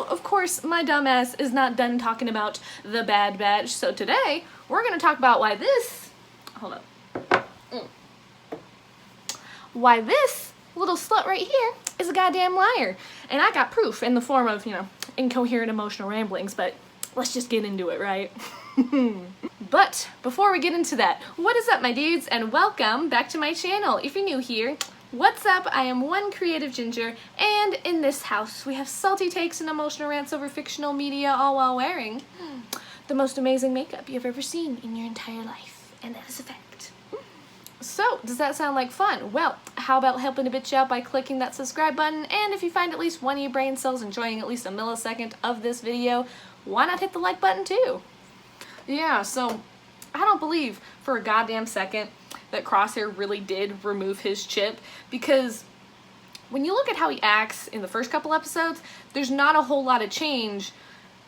So, of course, my dumbass is not done talking about the Bad Batch, so today we're going to talk about why this... Hold up. Why this little slut right here is a goddamn liar. And I got proof in the form of, incoherent emotional ramblings, but let's just get into it, right? But before we get into that, what is up, my dudes, and welcome back to my channel. If you're new here, what's up? I am one creative ginger, and in this house we have salty takes and emotional rants over fictional media, all while wearing the most amazing makeup you've ever seen in your entire life, and that is a fact. So, does that sound like fun? Well, how about helping a bitch out by clicking that subscribe button, and if you find at least one of your brain cells enjoying at least a millisecond of this video, why not hit the like button too? Yeah, so I don't believe for a goddamn second that Crosshair really did remove his chip, because when you look at how he acts in the first couple episodes, there's not a whole lot of change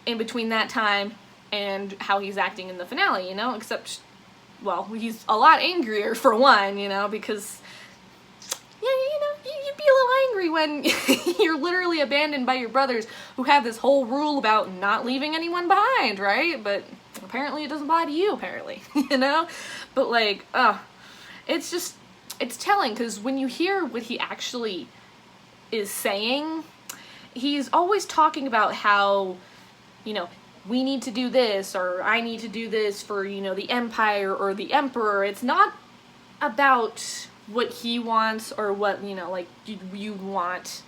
in between that time and how he's acting in the finale, except, well, he's a lot angrier for one, because, you'd be a little angry when you're literally abandoned by your brothers who have this whole rule about not leaving anyone behind, right? But apparently it doesn't apply to you, apparently, But, it's telling, because when you hear what he actually is saying, he's always talking about how, we need to do this, or I need to do this for, the Empire or the Emperor. It's not about what he wants or what, you want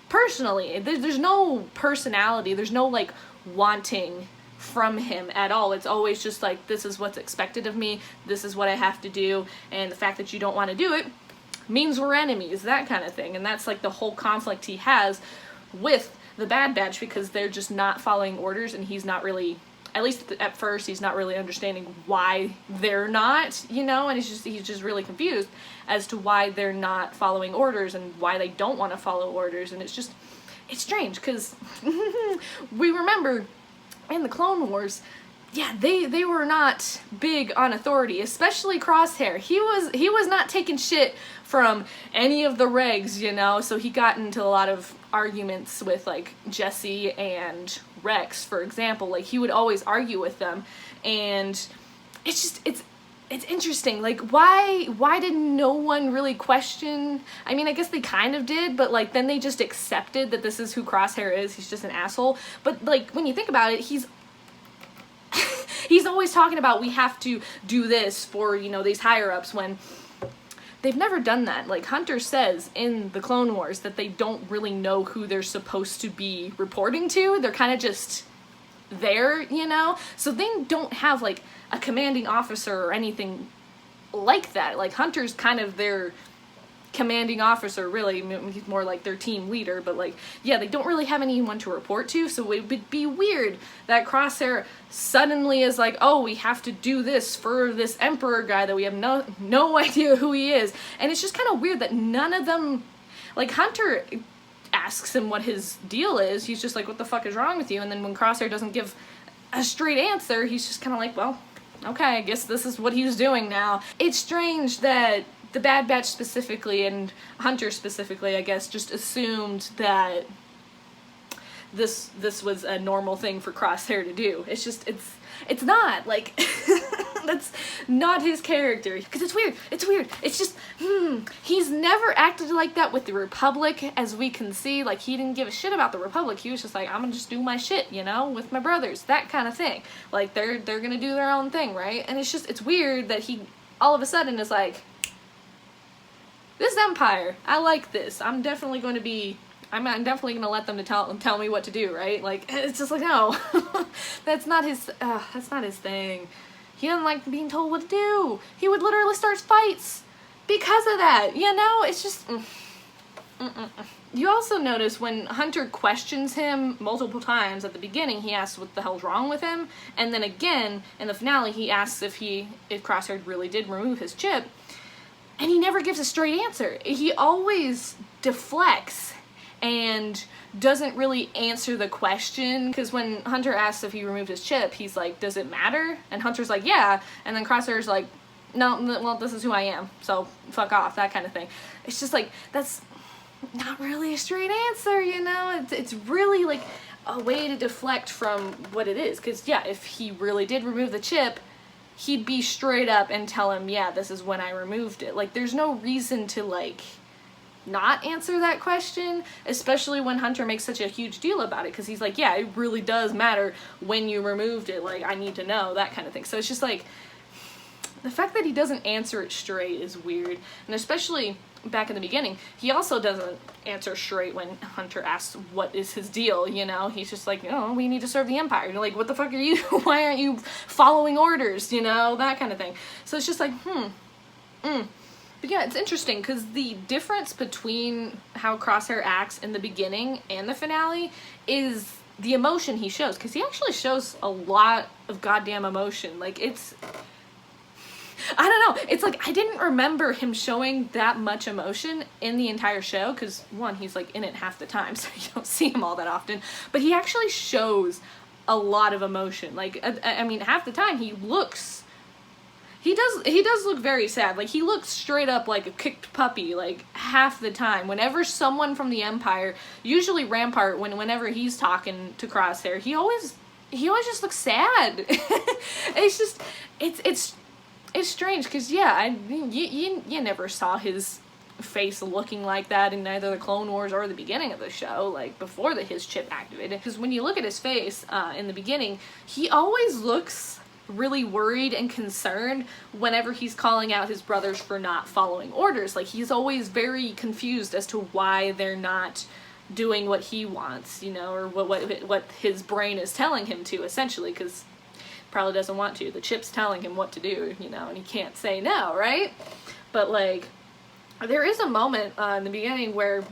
personally. There's no personality. There's no, wanting from him at all. It's always just this is what's expected of me, this is what I have to do, and the fact that you don't want to do it means we're enemies, that kind of thing. And that's the whole conflict he has with the Bad Batch, because they're just not following orders, and he's not really, at least at first, he's not really understanding why they're not, and he's just really confused as to why they're not following orders and why they don't want to follow orders. And it's strange, because we remember in the Clone Wars, yeah, they were not big on authority, especially Crosshair. He was not taking shit from any of the regs, so he got into a lot of arguments with Jesse and Rex, for example. He would always argue with them, and it's interesting. Why did no one really question? I mean, I guess they kind of did, but then they just accepted that this is who Crosshair is. He's just an asshole. But when you think about it, he's always talking about we have to do this for, these higher-ups, when they've never done that. Hunter says in the Clone Wars that they don't really know who they're supposed to be reporting to. They're kind of just there, So they don't have, a commanding officer or anything like that. Hunter's kind of their commanding officer, really. He's more like their team leader, but yeah, they don't really have anyone to report to, so it would be weird that Crosshair suddenly is oh, we have to do this for this Emperor guy that we have no idea who he is. And it's just kind of weird that none of them, Hunter asks him what his deal is. He's just what the fuck is wrong with you? And then when Crosshair doesn't give a straight answer, he's just kind of well, okay, I guess this is what he's doing now. It's strange that the Bad Batch specifically, and Hunter specifically, I guess, just assumed that this was a normal thing for Crosshair to do. It's not. That's not his character. Because it's weird. It's just, he's never acted like that with the Republic, as we can see. He didn't give a shit about the Republic. He was just I'm gonna just do my shit, with my brothers. That kind of thing. They're gonna do their own thing, right? And it's weird that he all of a sudden is this Empire, I like this. I'm definitely going to let them tell me what to do, right? It's just no. That's not his thing. He doesn't like being told what to do. He would literally start fights because of that, It's just... You also notice when Hunter questions him multiple times at the beginning, he asks what the hell's wrong with him, and then again in the finale he asks if Crosshair really did remove his chip, and he never gives a straight answer. He always deflects and doesn't really answer the question, because when Hunter asks if he removed his chip, he's does it matter? And Hunter's yeah, and then Crosshair's no, well, this is who I am, so fuck off, that kind of thing. It's just that's not really a straight answer, It's really a way to deflect from what it is. Because, yeah, if he really did remove the chip, he'd be straight up and tell him, yeah, this is when I removed it. Like, there's no reason to, like, not answer that question, especially when Hunter makes such a huge deal about it, because he's like, yeah, it really does matter when you removed it, like, I need to know, that kind of thing. So it's just like, the fact that he doesn't answer it straight is weird, and especially back in the beginning, he also doesn't answer straight when Hunter asks what is his deal, you know? He's just like, oh, we need to serve the Empire. You're like, what the fuck are you? Why aren't you following orders, you know? That kind of thing. So it's just like, But yeah, it's interesting, because the difference between how Crosshair acts in the beginning and the finale is the emotion he shows, because he actually shows a lot of goddamn emotion. Like, I don't know, it's like, I didn't remember him showing that much emotion in the entire show, because one, he's like in it half the time, so you don't see him all that often, but he actually shows a lot of emotion. Like, I mean, half the time he does look very sad. Like, he looks straight up like a kicked puppy, like, half the time. Whenever someone from the Empire, usually Rampart, whenever he's talking to Crosshair, he always just looks sad. It's just, it's strange, because, yeah, you never saw his face looking like that in either the Clone Wars or the beginning of the show, like, before his chip activated. Because when you look at his face in the beginning, he always looks really worried and concerned whenever he's calling out his brothers for not following orders. Like, he's always very confused as to why they're not doing what he wants, you know, or what his brain is telling him to, essentially, because probably doesn't want to. The chip's telling him what to do, you know, and he can't say no, right? But, like, there is a moment in the beginning where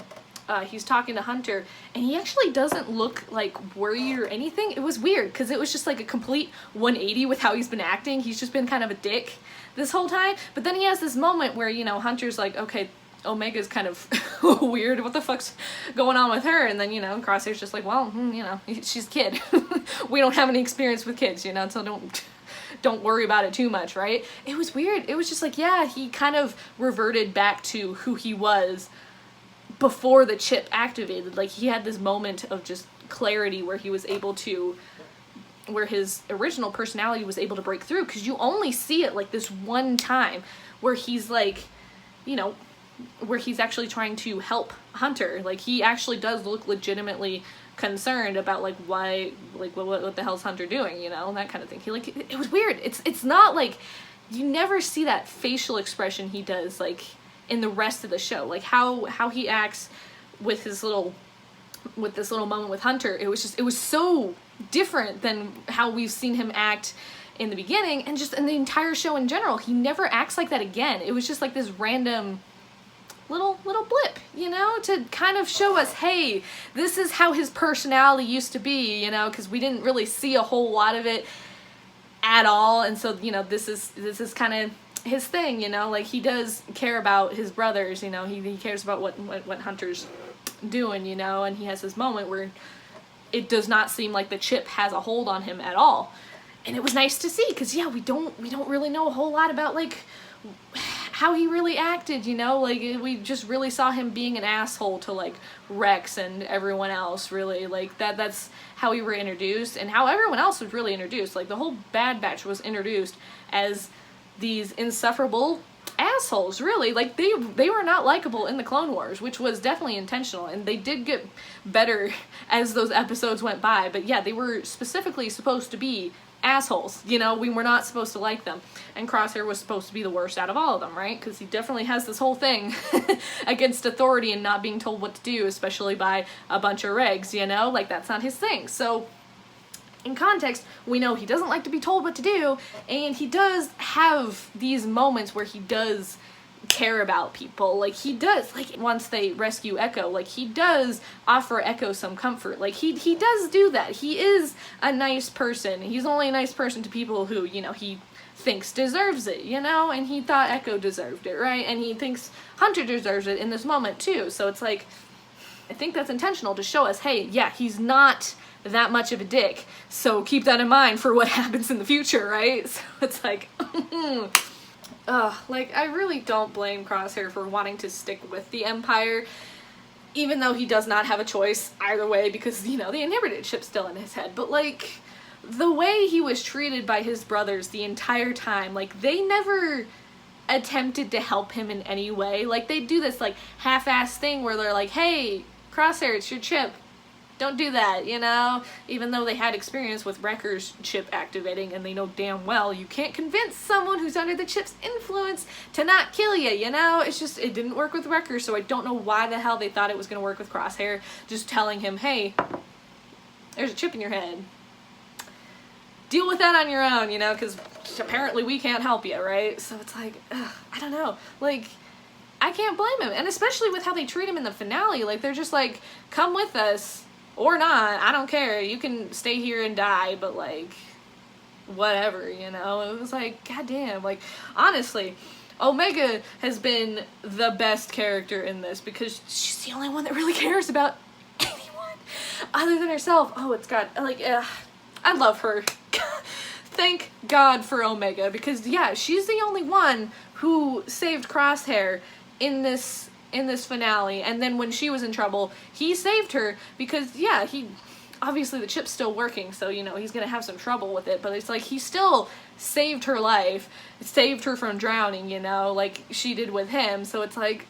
he's talking to Hunter, and he actually doesn't look, like, worried or anything. It was weird, because it was just, like, a complete 180 with how he's been acting. He's just been kind of a dick this whole time. But then he has this moment where, you know, Hunter's like, okay, Omega's kind of weird. What the fuck's going on with her? And then, you know, Crosshair's just like, well, you know, she's a kid. We don't have any experience with kids, you know, so don't worry about it too much, right? It was weird. It was just like, yeah, he kind of reverted back to who he was before the chip activated. Like, he had this moment of just clarity where he was able to, where his original personality was able to break through, because you only see it, like, this one time where he's, like, you know, where he's actually trying to help Hunter. Like, he actually does look legitimately concerned about, like, why, like, what the hell's Hunter doing, you know, that kind of thing. He, like, it was weird. It's not, like, you never see that facial expression he does, like, in the rest of the show. Like, how he acts with this little moment with Hunter, it was so different than how we've seen him act in the beginning, and just in the entire show in general. He never acts like that again. It was just like this random little blip, you know, to kind of show us, hey, this is how his personality used to be, you know, because we didn't really see a whole lot of it at all. And so, you know, this is kind of his thing, you know, like, he does care about his brothers, you know, he cares about what Hunter's doing, you know, and he has this moment where it does not seem like the chip has a hold on him at all. And it was nice to see, because, yeah, we don't really know a whole lot about, like, how he really acted, you know, like, we just really saw him being an asshole to, like, Rex and everyone else, really. Like, that's how we were introduced, and how everyone else was really introduced. Like, the whole Bad Batch was introduced as these insufferable assholes, really. Like, they were not likable in the Clone Wars, which was definitely intentional, and they did get better as those episodes went by. But yeah, they were specifically supposed to be assholes, you know, we were not supposed to like them, and Crosshair was supposed to be the worst out of all of them, right? Because he definitely has this whole thing against authority and not being told what to do, especially by a bunch of regs, you know, like, that's not his thing. So in context, we know he doesn't like to be told what to do, and he does have these moments where he does care about people. Like, he does, like, once they rescue Echo, like, he does offer Echo some comfort. Like, he does do that. He is a nice person. He's only a nice person to people who, you know, he thinks deserves it, you know, and he thought Echo deserved it, right? And he thinks Hunter deserves it in this moment too. So it's like, I think that's intentional to show us, hey, yeah, he's not that much of a dick, so keep that in mind for what happens in the future, right? So it's like, like, I really don't blame Crosshair for wanting to stick with the Empire. even though he does not have a choice either way because, you know, the inhibited chip's still in his head. But, like, the way he was treated by his brothers the entire time, like, they never attempted to help him in any way. Like, they do this, like, half-ass thing where they're like, hey, Crosshair, it's your chip. Don't do that, you know? Even though they had experience with Wrecker's chip activating, and they know damn well you can't convince someone who's under the chip's influence to not kill you, you know? It's just, it didn't work with Wrecker, so I don't know why the hell they thought it was going to work with Crosshair. Just telling him, hey, there's a chip in your head. Deal with that on your own, you know? Because apparently we can't help you, right? So it's like, ugh, I don't know. Like, I can't blame him. And especially with how they treat him in the finale. Like, they're just like, come with us. Or not, I don't care, you can stay here and die, but like, whatever, you know? It was like, goddamn, like, honestly, Omega has been the best character in this because she's the only one that really cares about anyone other than herself. Oh, it's got, like, I love her. Thank God for Omega, because yeah, she's the only one who saved Crosshair in this finale, and then when she was in trouble, he saved her because, yeah, he, obviously the chip's still working, so, you know, he's gonna have some trouble with it, but it's like, he still saved her life, saved her from drowning, you know, like she did with him, so it's like,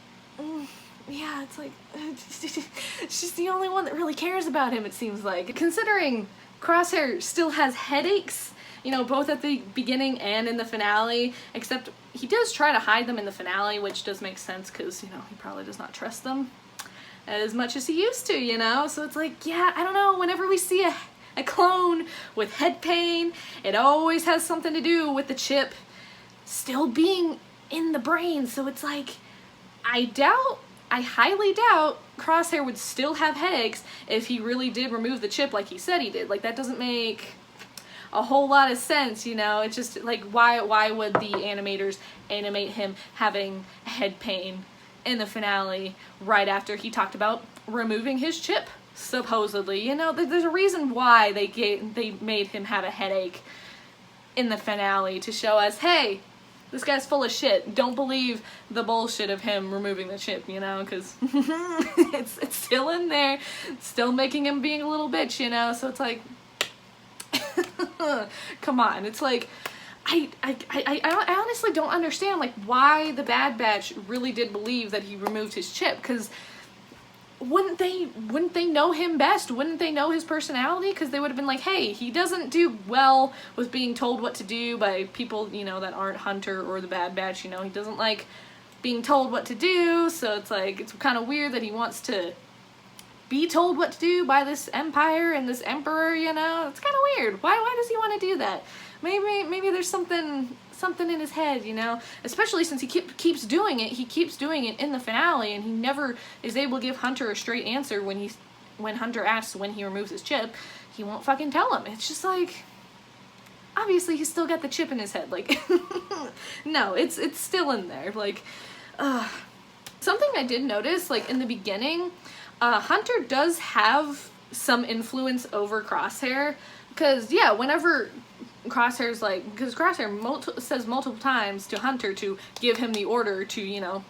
yeah, it's like, she's the only one that really cares about him, it seems like. Considering Crosshair still has headaches, you know, both at the beginning and in the finale, except he does try to hide them in the finale, which does make sense because, you know, he probably does not trust them as much as he used to, you know? So it's like, yeah, I don't know, whenever we see a clone with head pain, it always has something to do with the chip still being in the brain. So it's like, I highly doubt Crosshair would still have headaches if he really did remove the chip like he said he did. Like, that doesn't make a whole lot of sense, you know? It's just like, why would the animators animate him having head pain in the finale right after he talked about removing his chip, supposedly? You know, there's a reason why they made him have a headache in the finale, to show us, hey, this guy's full of shit. Don't believe the bullshit of him removing the chip, you know, because it's still in there, it's still making him being a little bitch, you know? So it's like, come on, it's like, I honestly don't understand, like, why the Bad Batch really did believe that he removed his chip, because wouldn't they know him best? Wouldn't they know his personality? Because they would have been like, hey, he doesn't do well with being told what to do by people, you know, that aren't Hunter or the Bad Batch, you know, he doesn't like being told what to do, so it's like, it's kind of weird that he wants to be told what to do by this empire and this emperor, you know? It's kind of weird. Why does he want to do that? Maybe there's something in his head, you know? Especially since he keeps doing it. He keeps doing it in the finale, and he never is able to give Hunter a straight answer when Hunter asks when he removes his chip. He won't fucking tell him. It's just like, obviously he's still got the chip in his head. Like, no, it's still in there. Like, something I did notice, like, in the beginning, Hunter does have some influence over Crosshair, because, yeah, whenever Crosshair's like, because Crosshair says multiple times to Hunter to give him the order to, you know,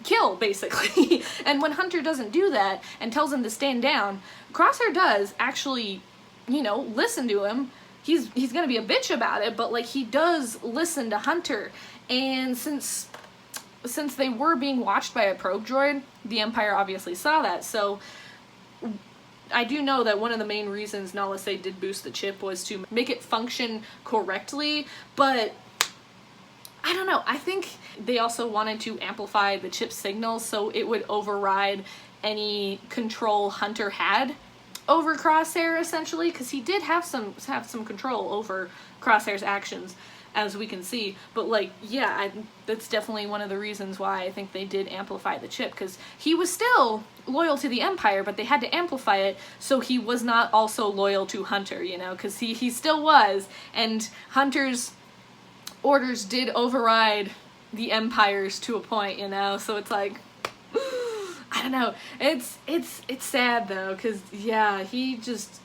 kill, basically, and when Hunter doesn't do that and tells him to stand down, Crosshair does actually, you know, listen to him. He's gonna be a bitch about it, but, like, he does listen to Hunter, and since they were being watched by a probe droid, the Empire obviously saw that, so I do know that one of the main reasons Nala Se did boost the chip was to make it function correctly, but I don't know, I think they also wanted to amplify the chip signal so it would override any control Hunter had over Crosshair, essentially, because he did have some control over Crosshair's actions, as we can see, but, like, yeah, that's definitely one of the reasons why I think they did amplify the chip, because he was still loyal to the Empire, but they had to amplify it so he was not also loyal to Hunter, you know, because he still was, and Hunter's orders did override the Empire's to a point, you know, so it's like, I don't know, it's sad, though, because, yeah, he just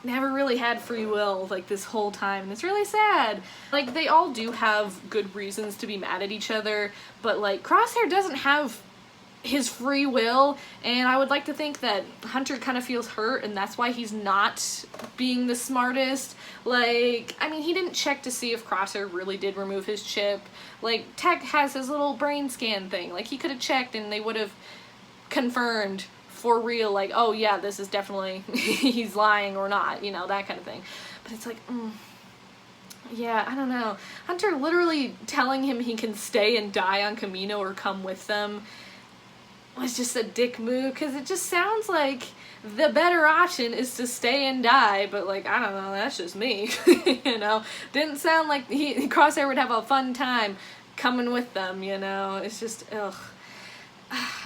never really had free will, like, this whole time, and it's really sad. Like, they all do have good reasons to be mad at each other, but, like, Crosshair doesn't have his free will, and I would like to think that Hunter kind of feels hurt, and that's why he's not being the smartest. Like, I mean, he didn't check to see if Crosshair really did remove his chip. Like, Tech has his little brain scan thing. Like, he could have checked and they would have confirmed for real, like, oh yeah, this is definitely, he's lying or not, you know, that kind of thing. But it's like, yeah, I don't know. Hunter literally telling him he can stay and die on Camino or come with them was just a dick move, because it just sounds like the better option is to stay and die, but like, I don't know, that's just me. You know, didn't sound like Crosshair would have a fun time coming with them, you know. It's just, ugh.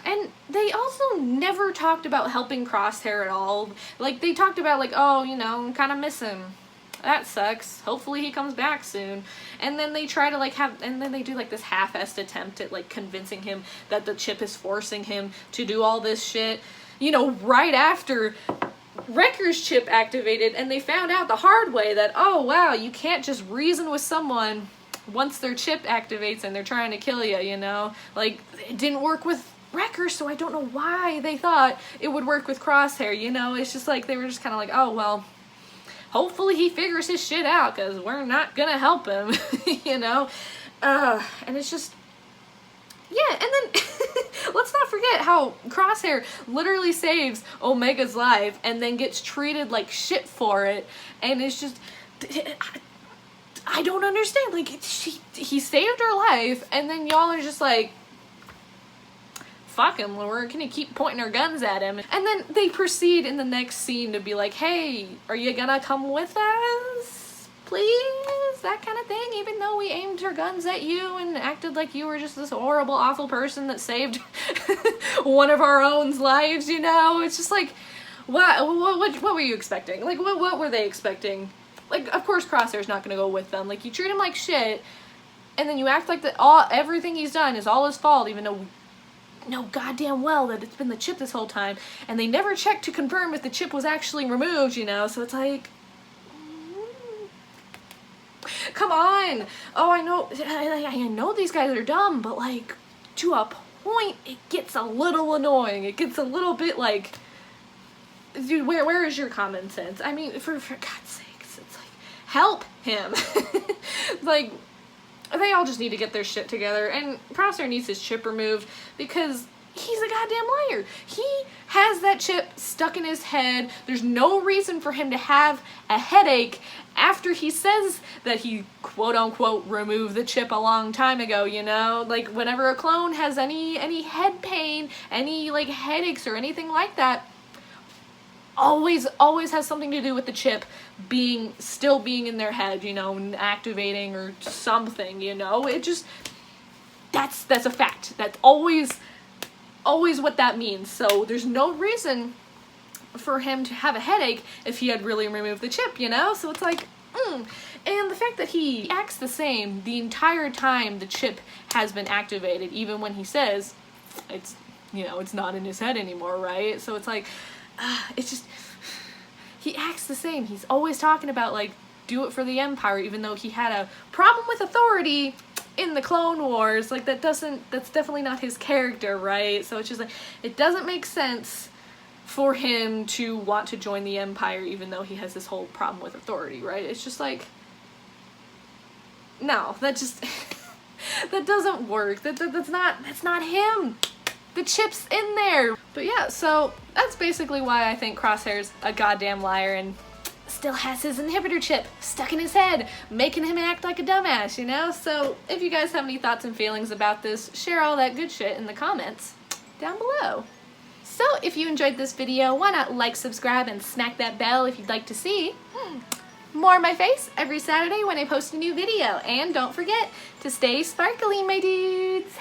And they also never talked about helping Crosshair at all. Like, they talked about, like, oh, you know, kind of miss him. That sucks. Hopefully he comes back soon. And then they try to, like, and then they do, like, this half-assed attempt at, like, convincing him that the chip is forcing him to do all this shit. You know, right after Wrecker's chip activated, and they found out the hard way that, oh, wow, you can't just reason with someone once their chip activates and they're trying to kill you, you know? Like, it didn't work with Wrecker, so I don't know why they thought it would work with Crosshair, you know? It's just like, they were just kind of like, oh, well, hopefully he figures his shit out, because we're not gonna help him, you know? And it's just, yeah, and then let's not forget how Crosshair literally saves Omega's life and then gets treated like shit for it, and it's just, I don't understand. Like, he saved her life, and then y'all are just like, fuck him, we're gonna keep pointing our guns at him. And then they proceed in the next scene to be like, hey, are you gonna come with us? Please? That kind of thing, even though we aimed our guns at you and acted like you were just this horrible, awful person that saved one of our own's lives, you know? It's just like, what were you expecting? Like, what were they expecting? Like, of course Crosshair's not gonna go with them. Like, you treat him like shit, and then you act like everything he's done is all his fault, even though we know goddamn well that it's been the chip this whole time, and they never checked to confirm if the chip was actually removed, you know? So it's like, come on. Oh, I know these guys are dumb, but like, to a point, it gets a little annoying. It gets a little bit like, dude, where is your common sense? I mean, for God's sakes, it's like, help him. Like, they all just need to get their shit together, and Crosshair needs his chip removed because he's a goddamn liar. He has that chip stuck in his head. There's no reason for him to have a headache after he says that he quote-unquote removed the chip a long time ago, you know? Like, whenever a clone has any head pain, any, like, headaches or anything like that, always has something to do with the chip still being in their head, you know, and activating or something, you know? It just, that's a fact. That's always what that means. So there's no reason for him to have a headache if he had really removed the chip, you know? So it's like, And the fact that he acts the same the entire time the chip has been activated, even when he says it's, you know, it's not in his head anymore, right? So it's like, it's just, he acts the same. He's always talking about, like, do it for the Empire, even though he had a problem with authority in the Clone Wars. Like, that's definitely not his character, right? So it's just like, it doesn't make sense for him to want to join the Empire, even though he has this whole problem with authority, right? It's just like, no, that just, that doesn't work. That's not him. The chip's in there. But yeah, so that's basically why I think Crosshair's a goddamn liar and still has his inhibitor chip stuck in his head, making him act like a dumbass, you know? So if you guys have any thoughts and feelings about this, share all that good shit in the comments down below. So if you enjoyed this video, why not like, subscribe, and smack that bell if you'd like to see more of my face every Saturday when I post a new video. And don't forget to stay sparkly, my dudes!